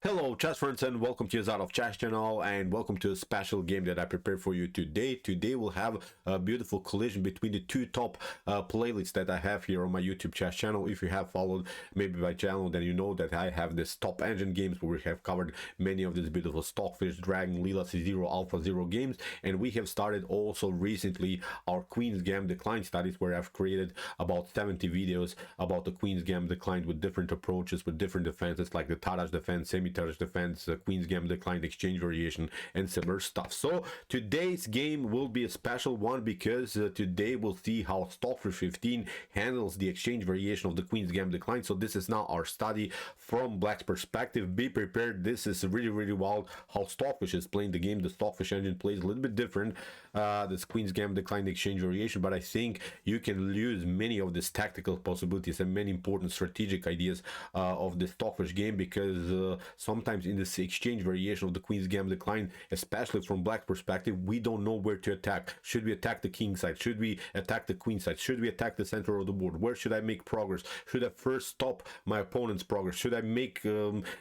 Hello chess friends and welcome to your of Chess channel and welcome to a special game that I prepared for you today. Today we'll have a beautiful collision between the two top playlists that I have here on my YouTube chess channel. If you have followed maybe my channel, then you know that I have this top engine games where we have covered many of these beautiful Stockfish, Dragon, Leela C0, Alpha 0 games, and we have started also recently our Queen's Gambit Declined studies where I've created about 70 videos about the Queen's Gambit Declined with different approaches, with different defenses like the Tadash defense, semi-Tadash defense, Queen's Gambit Declined, exchange variation, and similar stuff. So today's game will be a special one because today we'll see how Stockfish 15 handles the exchange variation of the Queen's Gambit Declined. So this is now our study from Black's perspective. Be prepared, this is really wild how Stockfish is playing the game. The Stockfish engine plays a little bit different, this Queen's Gambit Declined exchange variation, but I think you can use many of these tactical possibilities and many important strategic ideas of the Stockfish game, because sometimes in this exchange variation of the Queen's Gambit Declined, especially from Black's perspective, we don't know where to attack. Should we attack the Kingside? Should we attack the Queenside? Should we attack the center of the board? Where should I make progress? Should I first stop my opponent's progress? Should I make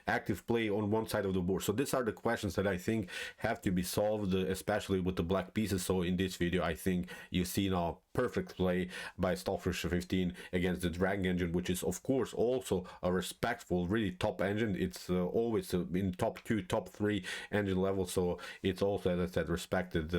active play on one side of the board? So these are the questions that I think have to be solved, especially with the black pieces. So in this video, I think you see now perfect play by Stockfish 15 against the Dragon engine, which is of course also a respectful, really top engine. It's always in top 2, top 3 engine level, so it's also, as I said, respected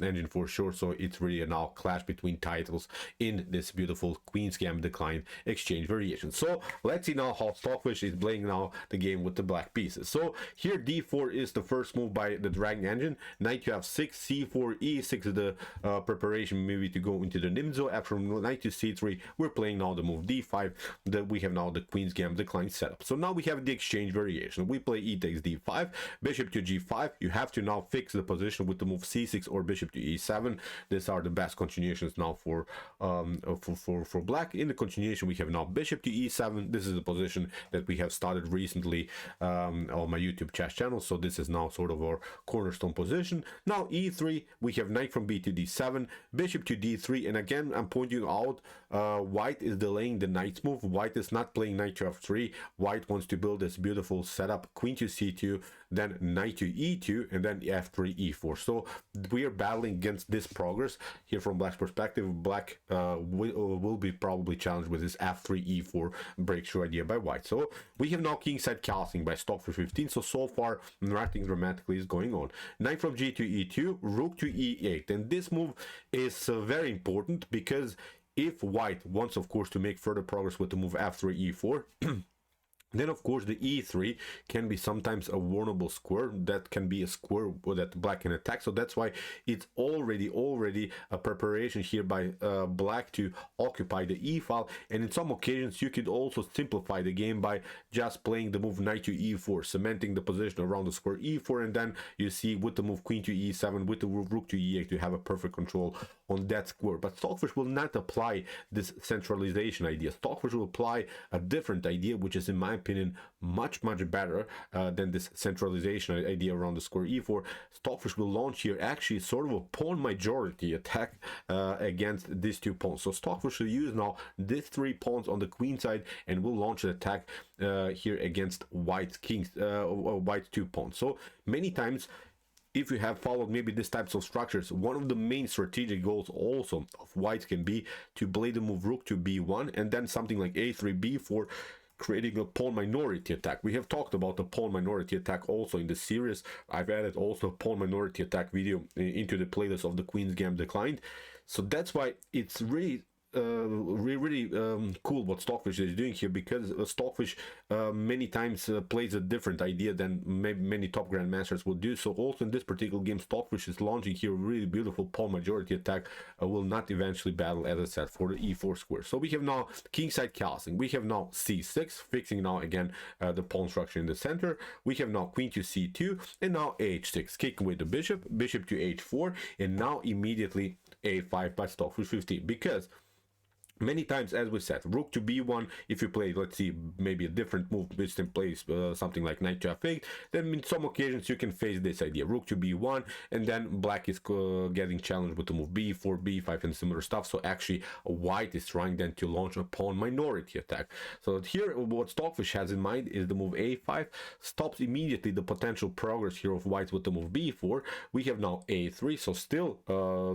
engine for sure. So it's really a now clash between titles in this beautiful Queen's Gambit Declined exchange variation. So let's see now how Stockfish is playing now the game with the black pieces. So here d4 is the first move by the Dragon engine. Knight to f6, c4, e6 is the preparation maybe to go into the nimzo. After knight to c3, we're playing now the move d5. That we have now the Queen's Gambit Declined setup. So now we have the exchange variation. We play e takes d5, bishop to g5. You have to now fix the position with the move c6 or bishop to e7. These are the best continuations now for black. In the continuation, we have now bishop to e7. This is the position that we have started recently on my YouTube chess channel. So this is now sort of our cornerstone position. Now e3, we have knight from b to d7, bishop to d3, and again I'm pointing out white is delaying the knight's move. White is not playing knight to f3. White wants to build this beautiful setup, queen to c2, then knight to e2, and then f3 e4. So we are battling against this progress here from Black's perspective. Black will be probably challenged with this f3 e4 breakthrough idea by white. So we have now Kingside castling by Stockfish 15. So far nothing dramatically is going on. Knight from g to e2, rook to e8, and this move is very important because if white wants, of course, to make further progress with the move f3 e4, then of course the e3 can be sometimes a vulnerable square. That can be a square that black can attack. So that's why it's already a preparation here by black to occupy the e file. And in some occasions you could also simplify the game by just playing the move knight to e4, cementing the position around the square e4, and then you see with the move queen to e7, with the rook to e8, to have a perfect control on that square. But Stockfish will not apply this centralization idea. Stockfish will apply a different idea, which is in my opinion much better than this centralization idea around the square e4. Stockfish will launch here actually sort of a pawn majority attack against these two pawns. So Stockfish will use now these 3 pawns on the queen side and will launch an attack here against white's 2 pawns. So many times, if you have followed maybe these types of structures, one of the main strategic goals also of white can be to play the move rook to b1 and then something like a3 b4, creating a pawn minority attack. We have talked about the pawn minority attack also in the series. I've added also a pawn minority attack video into the playlist of the Queen's Gambit Declined. So that's why it's really cool what Stockfish is doing here, because Stockfish many times plays a different idea than many top grandmasters will do. So also in this particular game, Stockfish is launching here a really beautiful pawn majority attack. Will not eventually battle, as I said, for the e4 square. So we have now Kingside castling. We have now c6, fixing now again the pawn structure in the center. We have now queen to c2, and now h6, kicking with the bishop to h4, and now immediately a5 by Stockfish 15, because many times, as we said, rook to b1. If you play, let's see, maybe a different move, which then plays something like knight to f8, then in some occasions you can face this idea, rook to b1, and then black is getting challenged with the move b4, b5, and similar stuff. So actually white is trying then to launch a pawn minority attack. So here what Stockfish has in mind is the move a5 stops immediately the potential progress here of white with the move b4. We have now a3, so still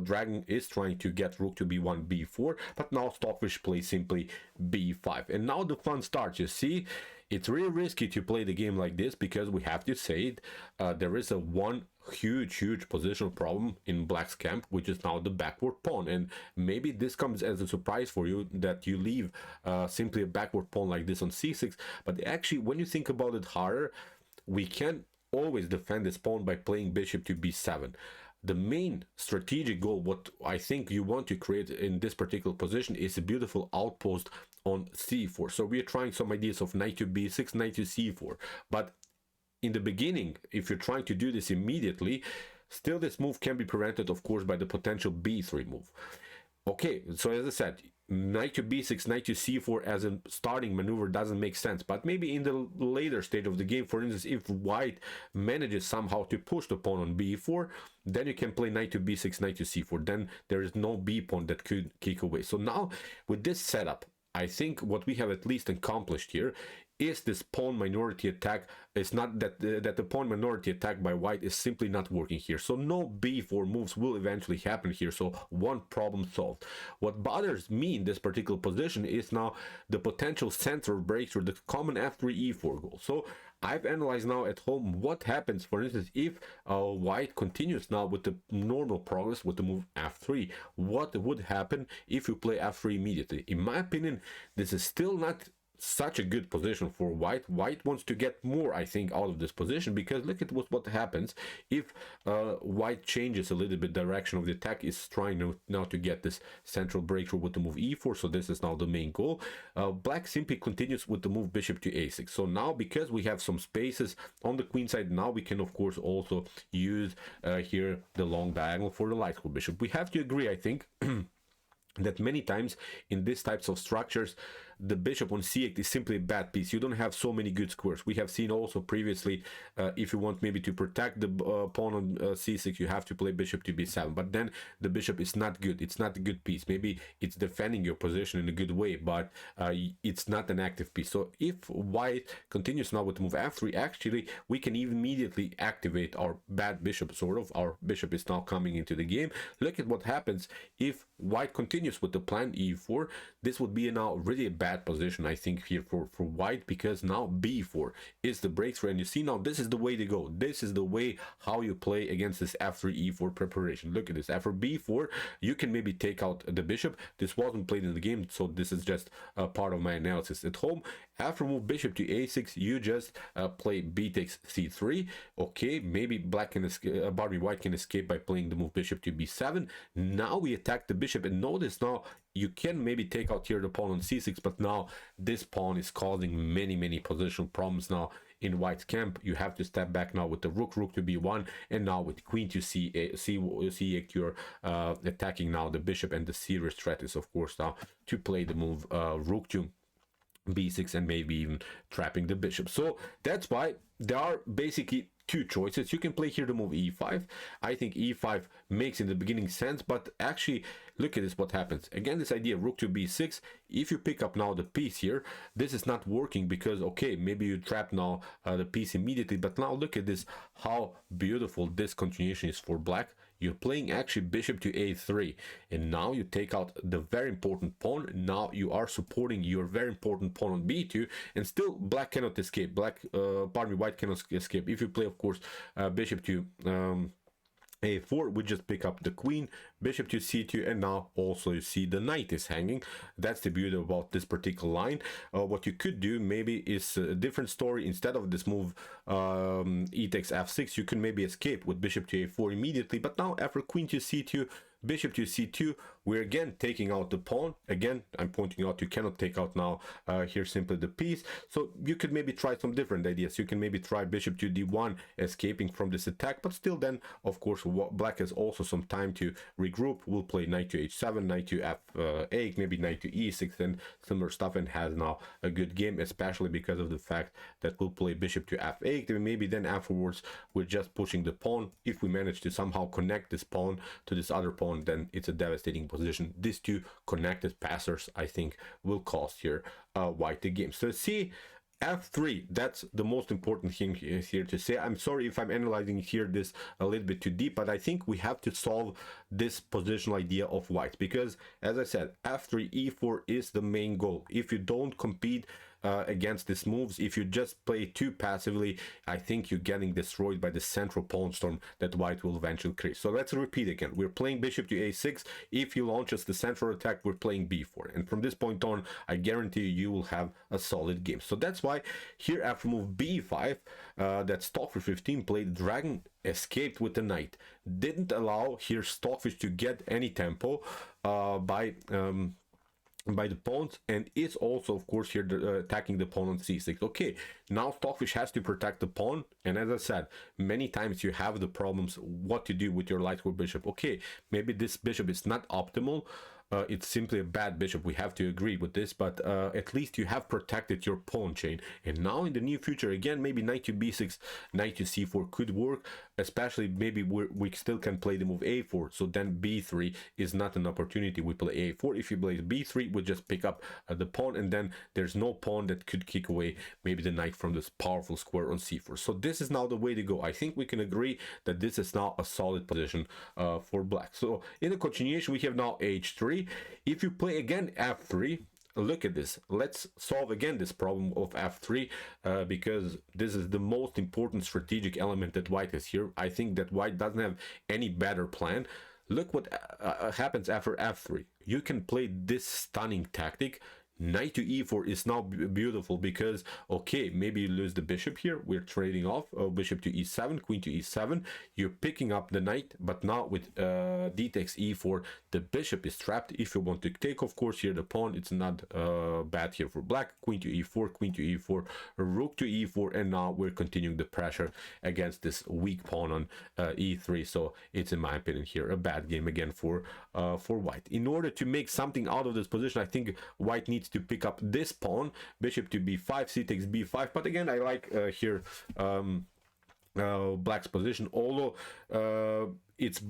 Dragon is trying to get rook to b1, b4, but now Stockfish plays simply b5, and now the fun starts. You see, it's really risky to play the game like this, because we have to say it, there is a one huge positional problem in black's camp, which is now the backward pawn. And maybe this comes as a surprise for you, that you leave simply a backward pawn like this on c6, but actually when you think about it harder, we can always defend this pawn by playing bishop to b7. The main strategic goal, what I think you want to create in this particular position, is a beautiful outpost on c4. So we are trying some ideas of knight to b6, knight to c4. But in the beginning, if you're trying to do this immediately, still this move can be prevented, of course, by the potential b3 move. Okay, so as I said, knight to b6, knight to c4 as a starting maneuver doesn't make sense, but maybe in the later stage of the game, for instance, if white manages somehow to push the pawn on b4, then you can play knight to b6, knight to c4, then there is no b pawn that could kick away. So now with this setup, I think what we have at least accomplished here is this pawn minority attack. It's not that the pawn minority attack by white is simply not working here. So no b4 moves will eventually happen here. So one problem solved. What bothers me in this particular position is now the potential center breakthrough, the common f3 e4 goal. So I've analyzed now at home what happens, for instance, if white continues now with the normal progress with the move f3. What would happen if you play f3 immediately? In my opinion, this is still not such a good position for white. White wants to get more, I think, out of this position, because look at what happens if white changes a little bit direction of the attack, is trying now to get this central breakthrough with the move e4. So this is now the main goal. Black simply continues with the move bishop to a6. So now, because we have some spaces on the queen side, now we can of course also use here the long diagonal for the light square bishop. We have to agree, I think, that many times in these types of structures, the bishop on c8 is simply a bad piece. You don't have so many good squares. We have seen also previously, if you want maybe to protect the pawn on c6, you have to play bishop to b7, but then the bishop is not good. It's not a good piece. Maybe it's defending your position in a good way, but it's not an active piece. So if white continues now with the move f3, actually we can immediately activate our bad bishop, sort of. Our bishop is now coming into the game. Look at what happens if white continues with the plan e4. This would be now really a bad position, I think, here for white, because now b4 is the breakthrough. And you see now, this is the way to go. This is the way how you play against this f3 e4 preparation. Look at this. After b4, you can maybe take out the bishop. This wasn't played in the game, so this is just a part of my analysis at home. After move bishop to a6, you just play b takes c3. Okay, maybe black can escape, white can escape by playing the move bishop to b7. Now we attack the bishop, and notice now you can maybe take out here the pawn on c6, but now this pawn is causing many positional problems now in white's camp. You have to step back now with the rook to b1, and now with queen to c8, you're attacking now the bishop, and the serious threat is of course now to play the move rook to b6, and maybe even trapping the bishop. So that's why there are basically two choices. You can play here the move e5. I think e5 makes in the beginning sense, but actually look at this, what happens. Again, this idea rook to b6, if you pick up now the piece here, this is not working, because okay, maybe you trap now the piece immediately, but now look at this, how beautiful this continuation is for black. You're playing actually bishop to a3, and now you take out the very important pawn. Now you are supporting your very important pawn on b2, and still black cannot escape. White cannot escape. If you play, of course, bishop to a4, we just pick up the queen, bishop to c2, and now also you see the knight is hanging. That's the beauty about this particular line. What you could do maybe is a different story. Instead of this move e takes f6, you can maybe escape with bishop to a4 immediately, but now after queen to c2, bishop to c2, we're again taking out the pawn. Again, I'm pointing out you cannot take out now here simply the piece. So you could maybe try some different ideas. You can maybe try bishop to d1, escaping from this attack, but still then of course black has also some time to regroup, we'll play knight to h7, knight to f8, maybe knight to e6 and similar stuff, and has now a good game, especially because of the fact that we'll play bishop to f8, and maybe then afterwards we're just pushing the pawn. If we manage to somehow connect this pawn to this other pawn, then it's a devastating position. These two connected passers, I think, will cost here white the game. So see, f3, that's the most important thing here to say. I'm sorry if I'm analyzing here this a little bit too deep, but I think we have to solve this positional idea of white, because as I said, f3 e4 is the main goal. If you don't compete against these moves, if you just play too passively, I think you're getting destroyed by the central pawn storm that white will eventually create. So let's repeat again. We're playing bishop to a6. If he launches the central attack, we're playing b4, and from this point on, I guarantee you will have a solid game. So that's why here after move b5 that Stockfish 15 played, dragon escaped with the knight, didn't allow here Stockfish to get any tempo by the pawns, and is also of course here attacking the pawn on c6. Okay, now Stockfish has to protect the pawn, and as I said, many times you have the problems what to do with your light square bishop. Okay, maybe this bishop is not optimal, it's simply a bad bishop, we have to agree with this, but at least you have protected your pawn chain. And now in the near future, again, maybe knight to b6, knight to c4 could work, especially maybe we still can play the move a4, so then b3 is not an opportunity. We play a4. If you play b3, we just pick up the pawn, and then there's no pawn that could kick away maybe the knight from this powerful square on c4. So this is now the way to go. I think we can agree that this is now a solid position for black. So in the continuation, we have now h3. If you play again f3, look at this. Let's solve again this problem of f3 because this is the most important strategic element that white has here. I think that white doesn't have any better plan. Look what happens after f3. You can play this stunning tactic. Knight to e4 is now beautiful because, okay, maybe you lose the bishop here. We're trading off bishop to e7, queen to e7. You're picking up the knight, but now with d takes e4, the bishop is trapped. If you want to take, of course, here the pawn, it's not bad here for black. Queen to e4, queen to e4, rook to e4, and now we're continuing the pressure against this weak pawn on e3. So it's, in my opinion, here a bad game again for white. In order to make something out of this position, I think white needs to pick up this pawn, bishop to b5, c takes b5. But again, I like here black's position, although it's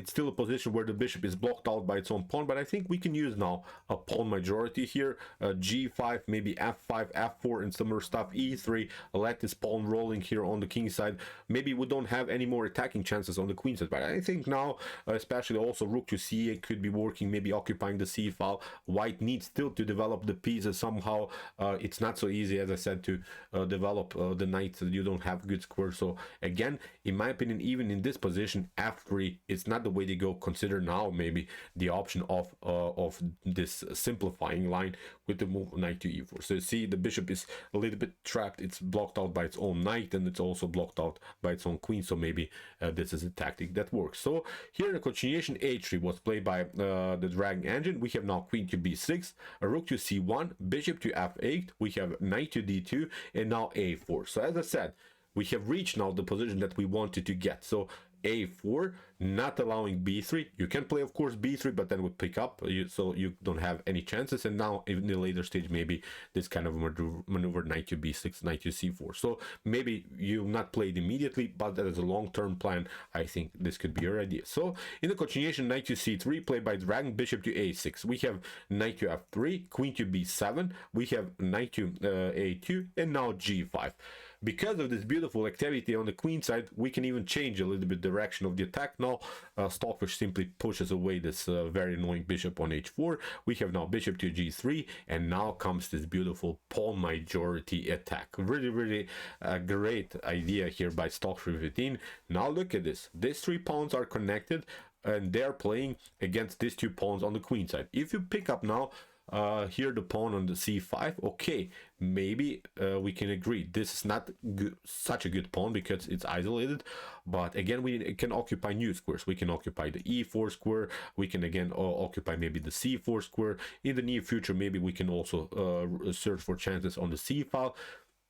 still a position where the bishop is blocked out by its own pawn. But I think we can use now a pawn majority here, g5, maybe f5, f4, and similar stuff, e3, let this pawn rolling here on the king side. Maybe we don't have any more attacking chances on the queen side, but I think now, especially also rook to c8 could be working, maybe occupying the c file. White needs still to develop the pieces somehow. It's not so easy, as I said, to develop the knight. You don't have good squares. So again, in my opinion, even in this position, f3 is not the way to go. Consider now maybe the option of this simplifying line with the move knight to e4. So you see the bishop is a little bit trapped. It's blocked out by its own knight, and it's also blocked out by its own queen. So maybe this is a tactic that works. So here the continuation, h3 was played by the dragon engine. We have now queen to b6, a rook to c1, bishop to f8. We have knight to d2, and now a4. So as I said, we have reached now the position that we wanted to get. So a4, not allowing b3. You can play, of course, b3, but then we pick up, so you don't have any chances. And now in the later stage, maybe this kind of maneuver, knight to b6, knight to c4. So maybe you not played immediately, but as a long-term plan, I think this could be your idea. So in the continuation, knight to c3, played by dragon, bishop to a6. We have knight to f3, queen to b7. We have knight to a2, and now g5. Because of this beautiful activity on the queen side, we can even change a little bit direction of the attack. Now Stockfish simply pushes away this very annoying bishop on h4. We have now bishop to g3, and now comes this beautiful pawn majority attack. Really a great idea here by Stockfish 15. Now look at this. These three pawns are connected, and they're playing against these two pawns on the queen side. If you pick up now here the pawn on the c5, okay, maybe we can agree this is not such a good pawn because it's isolated. But again, we can occupy new squares. We can occupy the e4 square. We can again occupy maybe the c4 square. In the near future, maybe we can also search for chances on the c file.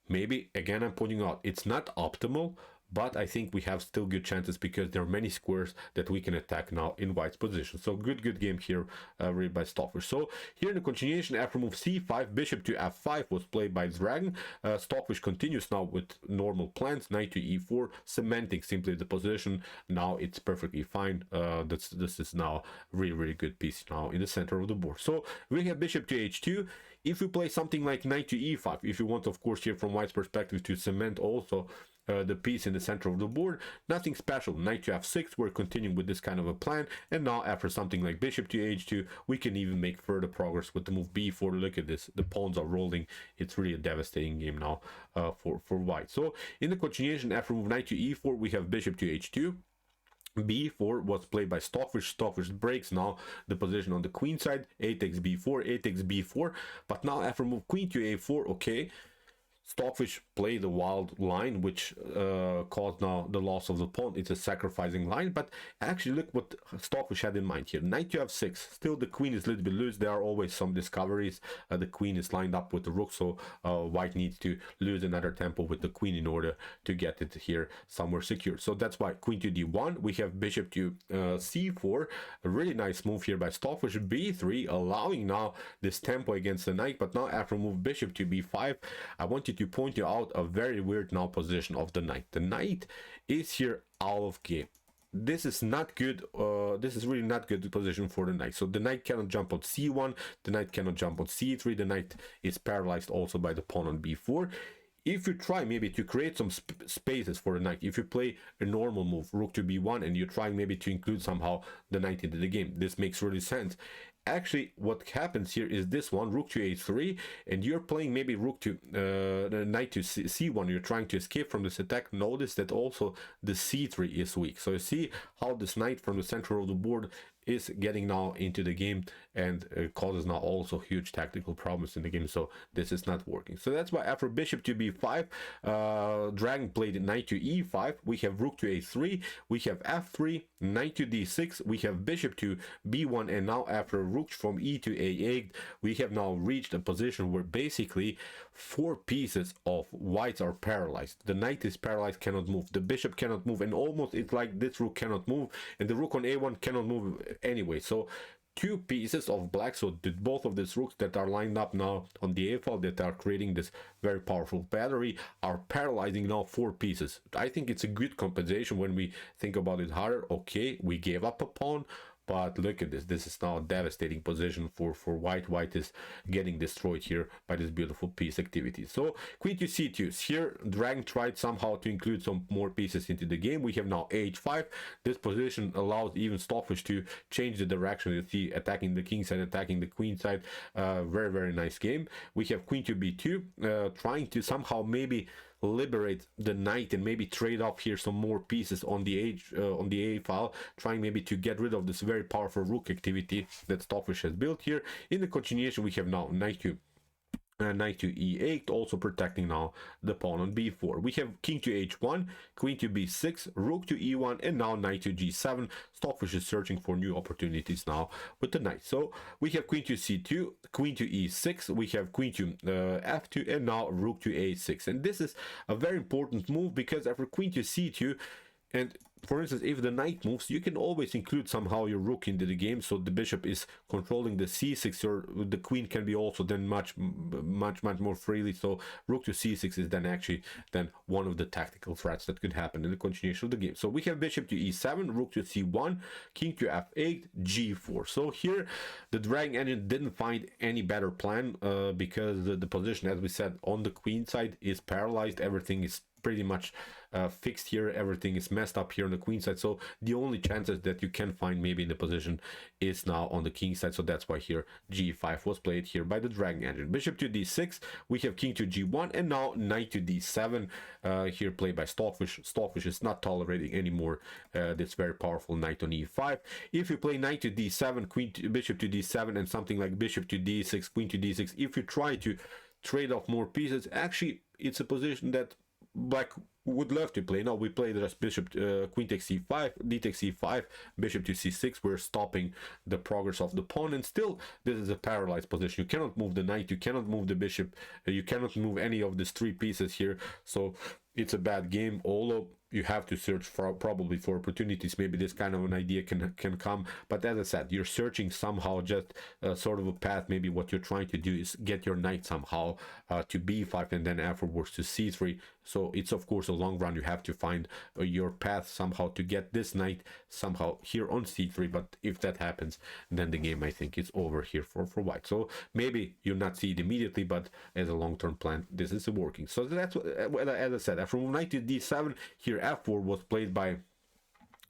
Maybe again, I'm pointing out it's not optimal, but I think we have still good chances because there are many squares that we can attack now in white's position. So good game here, really by Stockfish. So here in the continuation, after move c5, bishop to f5 was played by Dragon. Stockfish continues now with normal plans, knight to e4, cementing simply the position. Now it's perfectly fine. This is now really good piece now in the center of the board. So we have bishop to h2. If you play something like knight to e5, if you want, of course, here from white's perspective to cement also the piece in the center of the board, nothing special. Knight to f6, we're continuing with this kind of a plan, and now after something like bishop to h2, we can even make further progress with the move b4. Look at this, the pawns are rolling. It's really a devastating game now for white. So in the continuation, after move knight to e4, we have bishop to h2. b4 was played by Stockfish. Stockfish breaks now the position on the queen side. A takes b4, a takes b4, but now after move queen to a4, okay, Stockfish played a wild line, which caused now the loss of the pawn. It's a sacrificing line, but actually look what Stockfish had in mind here. Knight to f6. Still, the queen is a little bit loose. There are always some discoveries. The queen is lined up with the rook, so white needs to lose another tempo with the queen in order to get it here somewhere secure. So that's why queen to d1. We have bishop to c4. A really nice move here by Stockfish. b3, allowing now this tempo against the knight. But now after move bishop to b5, I want you to point you out a very weird now position of the knight. The knight is here out of game. This is not good. This is really not good position for the knight. So the knight cannot jump on c1, the knight cannot jump on c3, the knight is paralyzed also by the pawn on b4. If you try maybe to create some spaces for the knight, if you play a normal move, rook to b1, and you're trying maybe to include somehow the knight into the game, this makes really sense. Actually, what happens here is this one, rook to a3, and you're playing maybe rook to knight to c1. You're trying to escape from this attack. Notice that also the c3 is weak. So you see how this knight from the center of the board is getting now into the game and causes now also huge tactical problems in the game. So this is not working. So that's why after bishop to b5, Dragon played knight to e5. We have rook to a3, we have f3, knight to d6, we have bishop to b1, and now after rook from e to a8, we have now reached a position where basically 4 pieces of whites are paralyzed. The knight is paralyzed, cannot move, the bishop cannot move, and almost it's like this rook cannot move, and the rook on a1 cannot move anyway. So 2 pieces of black, so both of these rooks that are lined up now on the a file that are creating this very powerful battery are paralyzing now 4 pieces. I think it's a good compensation when we think about it harder. Okay, we gave up a pawn, but look at this. This is now a devastating position for white. White is getting destroyed here by this beautiful piece activity. So queen to c2. Here, Dragon tried somehow to include some more pieces into the game. We have now h5. This position allows even Stockfish to change the direction. You see, attacking the king side, attacking the queen side. Very nice game. We have queen to b2, trying to somehow maybe liberate the knight and maybe trade off here some more pieces on the a file, trying maybe to get rid of this very powerful rook activity that Stockfish has built here. In the continuation, we have now knight to e8, also protecting now the pawn on b4. We have king to h1, queen to b6, rook to e1, and now knight to g7. Stockfish is searching for new opportunities now with the knight. So we have queen to c2, queen to e6, we have queen to f2, and now rook to a6. And this is a very important move because after queen to c2, and for instance, if the knight moves, you can always include somehow your rook into the game, so the bishop is controlling the c6, or the queen can be also then much more freely. So rook to c6 is then actually one of the tactical threats that could happen in the continuation of the game. So we have bishop to e7, rook to c1, king to f8, g4. So here the Dragon engine didn't find any better plan because the position, as we said, on the queen side is paralyzed. Everything is pretty much fixed here. Everything is messed up here on the queen side. So the only chances that you can find maybe in the position is now on the king side. So that's why here g5 was played here by the Dragon engine. Bishop to d6, we have king to g1, and now knight to d7 here played by Stockfish. Stockfish is not tolerating anymore this very powerful knight on e5. If you play knight to d7, bishop to d7, and something like bishop to d6, queen to d6, if you try to trade off more pieces, actually it's a position that black would love to play. Now we played just bishop, queen takes c5, d takes c5, bishop to c6. We're stopping the progress of the pawn, and still this is a paralyzed position. You cannot move the knight, you cannot move the bishop, you cannot move any of these three pieces here. So it's a bad game, although you have to search for probably for opportunities. Maybe this kind of an idea can come, but as I said, you're searching somehow just sort of a path. Maybe what you're trying to do is get your knight somehow to b5 and then afterwards to c3. So it's of course a long run. You have to find your path somehow to get this knight somehow here on c3, but if that happens, then the game, I think, is over here for white. So maybe you'll not see it immediately, but as a long-term plan, this is working. So that's what, as I said, after knight to d7, here f4 was played by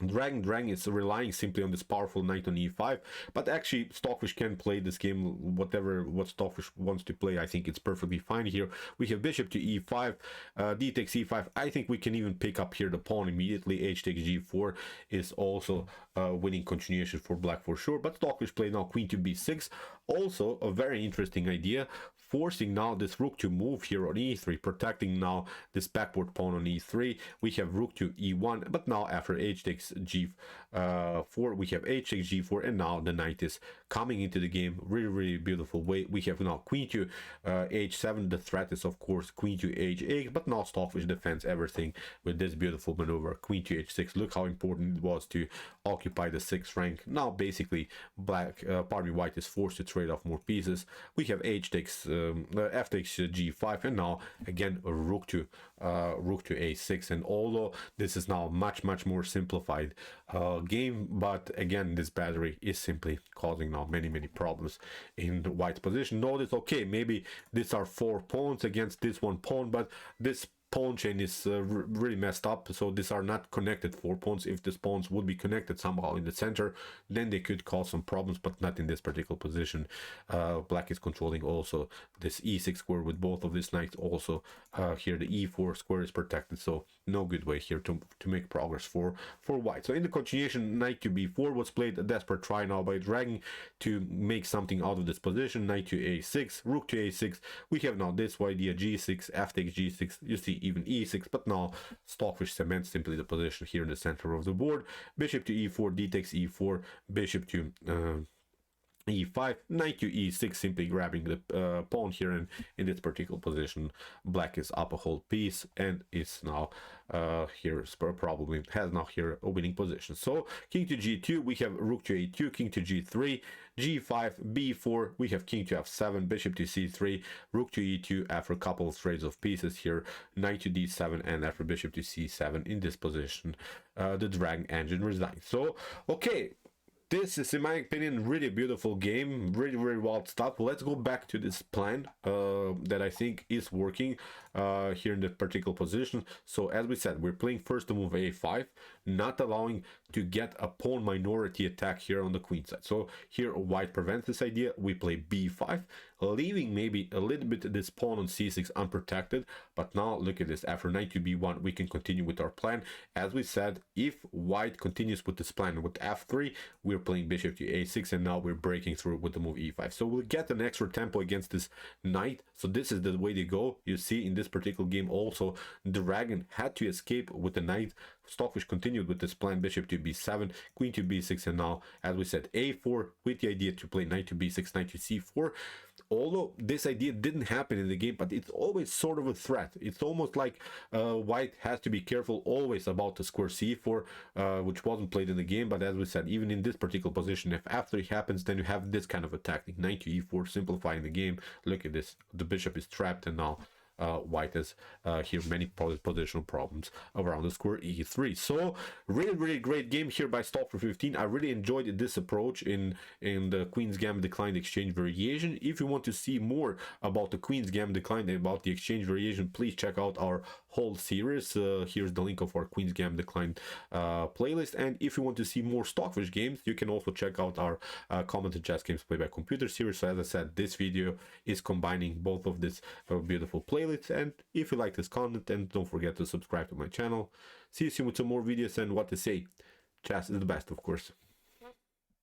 Dragon is relying simply on this powerful knight on e5, but actually Stockfish can play this game what Stockfish wants to play. I think it's perfectly fine here. We have bishop to e5, d takes e5. I think we can even pick up here the pawn immediately. H takes g4 is also winning continuation for black for sure, but Stockfish played now queen to b6. Also a very interesting idea, forcing now this rook to move here on e3, protecting now this backward pawn on e3. We have rook to e1, but now after h takes g4, we have h takes g4, and now the knight is coming into the game. Really beautiful way. We have now queen to h7. The threat is of course queen to h8, but now Stockfish defends everything with this beautiful maneuver, queen to h6. Look how important it was to occupy the 6th rank. Now basically white is forced to trade off more pieces. We have h takes f takes g5, and now again a rook to a6. And although this is now much more simplified game, but again this battery is simply causing now many problems in the white's position. Notice, okay, maybe these are 4 pawns against this 1 pawn, but this pawn chain is really messed up, so these are not connected 4 pawns. If these pawns would be connected somehow in the center, then they could cause some problems, but not in this particular position. Black is controlling also this e6 square with both of these knights. Also here the e4 square is protected, so no good way here to make progress for white. So in the continuation, knight to b4 was played, a desperate try now by Dragon to make something out of this position. Knight to a6, rook to a6. We have now this idea, g6, f takes g6. You see even e6, but now Stockfish cements simply the position here in the center of the board. Bishop to e4, d takes e4, bishop to e5, knight to e6, simply grabbing the pawn here, and in this particular position black is up a whole piece and is now here probably has now here a winning position. So king to g2, we have rook to a2, king to g3, g5, b4, we have king to f7, bishop to c3, rook to e2 after a couple of trades of pieces here, knight to d7, and after bishop to c7 in this position the Dragon engine resigns. So okay, this is, in my opinion, really beautiful game, really wild stuff. Let's go back to this plan that I think is working here in the particular position. So as we said, we're playing first the move a5, not allowing to get a pawn minority attack here on the queen side. So here white prevents this idea. We play b5, leaving maybe a little bit this pawn on c6 unprotected. But now look at this, after knight to b1, we can continue with our plan. As we said, if white continues with this plan with f3, we're playing bishop to a6, and now we're breaking through with the move e5. So we'll get an extra tempo against this knight. So this is the way to go. You see in this particular game also Dragon had to escape with the knight. Stockfish continued with this plan, bishop to b7, queen to b6, and now, as we said, a4 with the idea to play knight to b6, knight to c4. Although this idea didn't happen in the game, but it's always sort of a threat. It's almost like white has to be careful always about the square c4, which wasn't played in the game. But as we said, even in this particular position, if f3 happens, then you have this kind of a tactic, knight to e4, simplifying the game. Look at this, the bishop is trapped, and now white has here many positional problems around the square e3. So really great game here by Stockfish 15. I really enjoyed this approach in the Queen's Gambit Declined exchange variation. If you want to see more about the Queen's Gambit Declined and about the exchange variation, please check out our whole series. Here's the link of our Queen's Gambit Declined playlist. And if you want to see more Stockfish games, you can also check out our commented chess games played by computer series. So as I said, this video is combining both of this beautiful playlists. And if you like this content, then don't forget to subscribe to my channel. See you soon with some more videos, and what to say, chess is the best, of course.